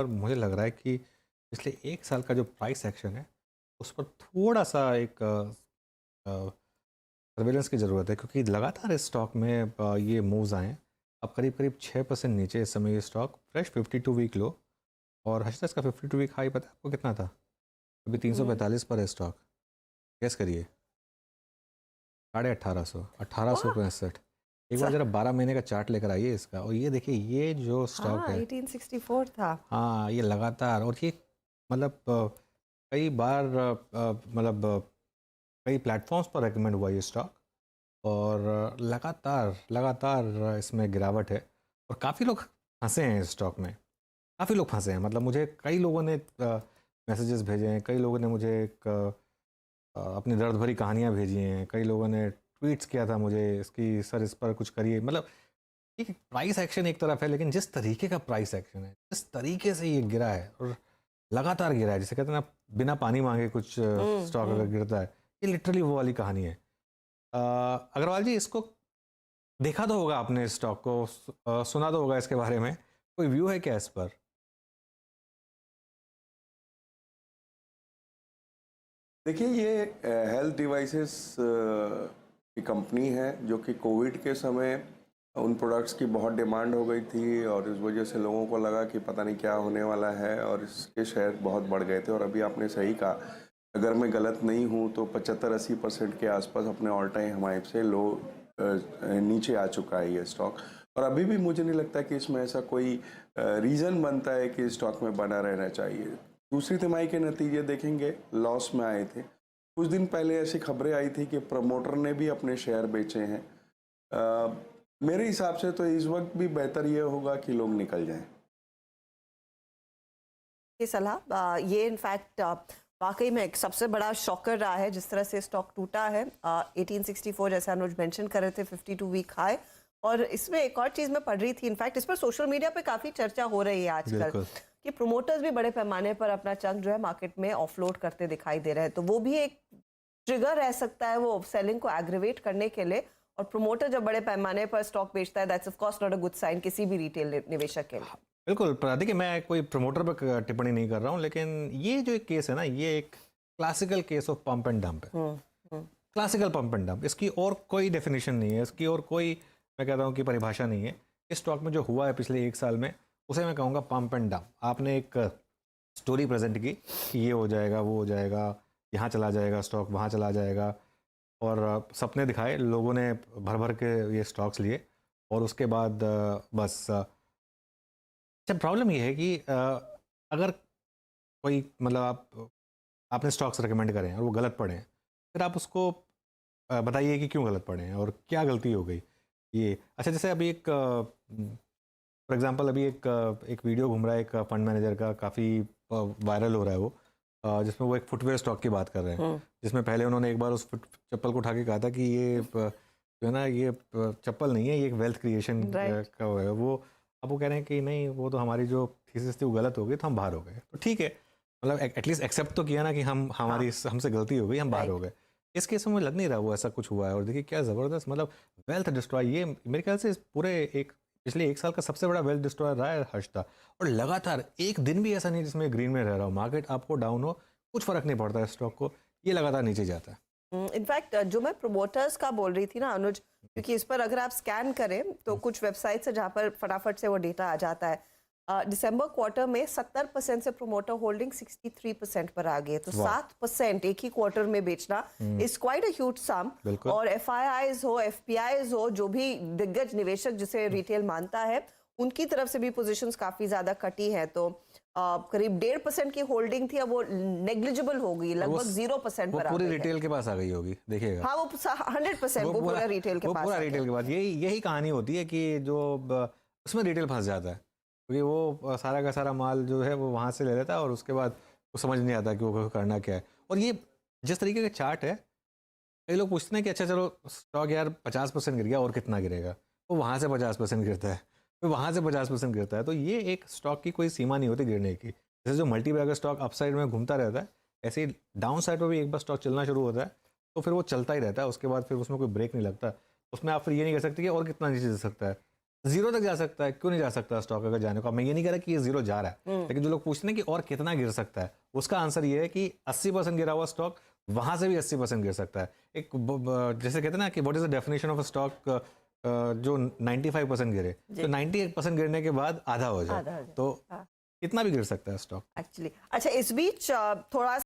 पर मुझे लग रहा है कि पिछले 1 साल का जो प्राइस एक्शन है, उस पर थोड़ा-सा एक सर्विलेंस की ज़रूरत है क्योंकि लगातार इस स्टॉक में ये मूव्स आए हैं। अब करीब-करीब 6% नीचे इस समय ये स्टॉक फ्रेश 52 वीक लो और हर्षद का 52 वीक हाई पता है आपको कितना था? अभी हम्म। 345 पर है स्टॉक। गेस करिए। साढ़े 1800, वाह। 1865। एक बार स- ज़रा 12 महीने का चार्ट लेकर आइए इसका और ये देखिए ये जो स्टॉक हाँ, है, 1864 था। हाँ, ये लगातार और ये मतलब कई बार मतलब कई प्लेटफॉर्म्स पर रेकमेंड हुआ ये स्टॉक और लगातार लगातार इसमें गिरावट है और काफ़ी लोग फंसे हैं इस स्टॉक में। काफ़ी लोग फंसे हैं मतलब मुझे कई लोगों ने मैसेजेस भेजे हैं, कई लोगों ने मुझे एक अपनी दर्द भरी कहानियाँ भेजी हैं, कई लोगों ने ट्वीट्स किया था मुझे इसकी सर इस पर कुछ करिए मतलब ठीक है प्राइस एक्शन एक तरफ है लेकिन जिस तरीके का प्राइस एक्शन है जिस तरीके से ये गिरा है और लगातार गिरा है जिसे कहते हैं ना बिना पानी मांगे कुछ स्टॉक अगर हम्म। गिरता है ये लिटरली वो वाली कहानी है। अग्रवाल जी इसको देखा तो होगा आपने इस स्टॉक को सुना तो होगा इसके बारे में कोई व्यू है क्या इस पर? देखिए ये हेल्थ डिवाइसेस की कंपनी है जो कि कोविड के समय उन प्रोडक्ट्स की बहुत डिमांड हो गई थी और इस वजह से लोगों को लगा कि पता नहीं क्या होने वाला है और इसके शेयर बहुत बढ़ गए थे और अभी आपने सही कहा, अगर मैं गलत नहीं हूँ तो 75-80% के आसपास अपने ऑल टाइम हाई से लो नीचे आ चुका है ये स्टॉक। और अभी भी मुझे नहीं लगता कि इसमें ऐसा कोई रीज़न बनता है कि स्टॉक में बना रहना चाहिए। दूसरी तिमाही के नतीजे देखेंगे, लॉस में आए थे। कुछ दिन पहले ऐसी खबरें आई थी कि प्रमोटर ने भी अपने शेयर बेचे हैं। मेरे हिसाब से तो इस वक्त भी बेहतर ये होगा कि लोग निकल जाएं। ये सलाह ये इनफैक्ट वाकई में एक सबसे बड़ा शॉकर रहा है जिस तरह से स्टॉक टूटा है। 1864 जैसा अनुज मेंशन कर रहे थे, 52 वीक हाई। और इसमें एक और चीज़ मैं पढ़ रही थी, इनफैक्ट इस पर सोशल मीडिया पे काफ़ी चर्चा हो रही है आजकल बिल्कुल। कि प्रोमोटर्स भी बड़े पैमाने पर अपना चंक जो है मार्केट में ऑफलोड करते दिखाई दे रहे हैं, तो वो भी एक ट्रिगर रह सकता है वो सेलिंग को एग्रीवेट करने के लिए। और प्रोमोटर जब बड़े पैमाने पर स्टॉक बेचता है, that's of course not a good sign किसी भी रिटेल निवेशक के लिए। बिल्कुल देखिए मैं कोई प्रमोटर पर टिप्पणी नहीं कर रहा हूँ लेकिन ये जो एक केस है ना ये एक classical case of pump and dump है। हम्म। हम्म। क्लासिकल पंप एंड डंप, इसकी और कोई डेफिनेशन नहीं है, इसकी और कोई मैं कहता हूँ कि परिभाषा नहीं है। इस स्टॉक में जो हुआ है पिछले 1 साल में उसे मैं कहूँगा पंप एंड डंप। आपने एक स्टोरी प्रेजेंट की कि ये हो जाएगा वो हो जाएगा, यहाँ चला जाएगा स्टॉक वहाँ चला जाएगा और सपने दिखाए लोगों ने भर भर के ये स्टॉक्स लिए और उसके बाद बस अच्छा प्रॉब्लम ये है कि अगर कोई मतलब आपने स्टॉक्स रिकमेंड करें और वो गलत पड़े हैं फिर आप उसको बताइए कि क्यों गलत पड़े हैं और क्या गलती हो गई। ये अच्छा जैसे अभी एक फॉर एग्जांपल अभी एक वीडियो घूम रहा है एक फंड मैनेजर का काफ़ी वायरल हो रहा है वो जिसमें वो एक फुटवेयर स्टॉक की बात कर रहे हैं हम्म। जिसमें पहले उन्होंने एक बार उस चप्पल को उठा के कहा था कि ये जो है ना ये चप्पल नहीं है ये एक वेल्थ क्रिएशन राइट। का वो है वो। अब वो कह रहे हैं कि नहीं वो तो हमारी जो थीसिस थी वो गलत हो गई तो हम बाहर हो गए तो ठीक है मतलब एटलीस्ट एक्सेप्ट तो किया ना कि हम हाँ। हमारी हमसे गलती हो गई हम बाहर हो राइट। गए। इस केस में मुझे लग नहीं रहा वो ऐसा कुछ हुआ है और देखिए क्या ज़बरदस्त मतलब वेल्थ डिस्ट्रॉय ये मेरे ख्याल से इस पूरे एक पिछले 1 साल का सबसे बड़ा वेल्थ डिस्ट्रॉयर रहा है हर्षता। और लगातार एक दिन भी ऐसा नहीं जिसमें ग्रीन में रह रहा हो, मार्केट आपको डाउन हो कुछ फर्क नहीं पड़ता है स्टॉक को, ये लगातार नीचे जाता है। इनफैक्ट जो मैं प्रमोटर्स का बोल रही थी ना अनुज, क्योंकि इस पर अगर आप स्कैन करें तो कुछ वेबसाइट्स है जहां पर फटाफट से वो डेटा आ जाता है। दिसंबर क्वार्टर में 70% से प्रोमोटर होल्डिंग 63% पर आ गई है, तो वाह। 7% एक ही क्वार्टर में बेचना is quite a huge sum. बिल्कुल। और एफआईआईज हो, एफपीआईज हो, जो भी दिग्गज निवेशक जिसे रिटेल मानता है, उनकी तरफ से भी पोजीशंस काफी ज्यादा कटी है। तो करीब 1.5% की होल्डिंग थी, अब वो नेग्लिजिबल हो गई, और लगभग 0% वो पर आ पूरी गई है। रिटेल के पास आ गई होगी देखिएगा। हाँ, वो 100% वो पूरा रिटेल के वो पास पूरा आ गया। रिटेल के पास यही यही कहानी होती है कि जो उसमें रिटेल फंस जाता है क्योंकि वो सारा का सारा माल जो है वो वहाँ से ले लेता है और उसके बाद वो समझ नहीं आता कि वो करना क्या है। और ये जिस तरीके का चार्ट है कई लोग पूछते हैं कि अच्छा चलो स्टॉक यार 50% गिर गया और कितना गिरेगा, वो वहाँ से 50% गिरता है फिर वहाँ से 50% गिरता है। तो ये एक स्टॉक की कोई सीमा नहीं होती गिरने की। जैसे जो मल्टी बैगर स्टॉक अपसाइड में घूमता रहता है ऐसे ही डाउन साइड पर भी एक बार स्टॉक चलना शुरू होता है तो फिर वो चलता ही रहता है, उसके बाद फिर उसमें कोई ब्रेक नहीं लगता। उसमें आप फिर ये नहीं कह सकते कि और कितना नीचे जा सकता है। जीरो तक जा सकता है, क्यों नहीं जा सकता स्टॉक अगर जाने को? मैं ये नहीं कह रहा कि ये जीरो जा रहा है, लेकिन जो लोग पूछते हैं कि और कितना गिर सकता है, उसका आंसर ये है कि 80% गिरा हुआ स्टॉक वहां से भी 80% गिर सकता है। एक जैसे कहते हैं ना कि what is the definition of a stock, जो 95% गिरे, तो 98% गिरने के बाद आधा हो जाए, तो कितना भी गिर सकता है स्टॉक। एक्चुअली अच्छा, इस बीच थोड़ा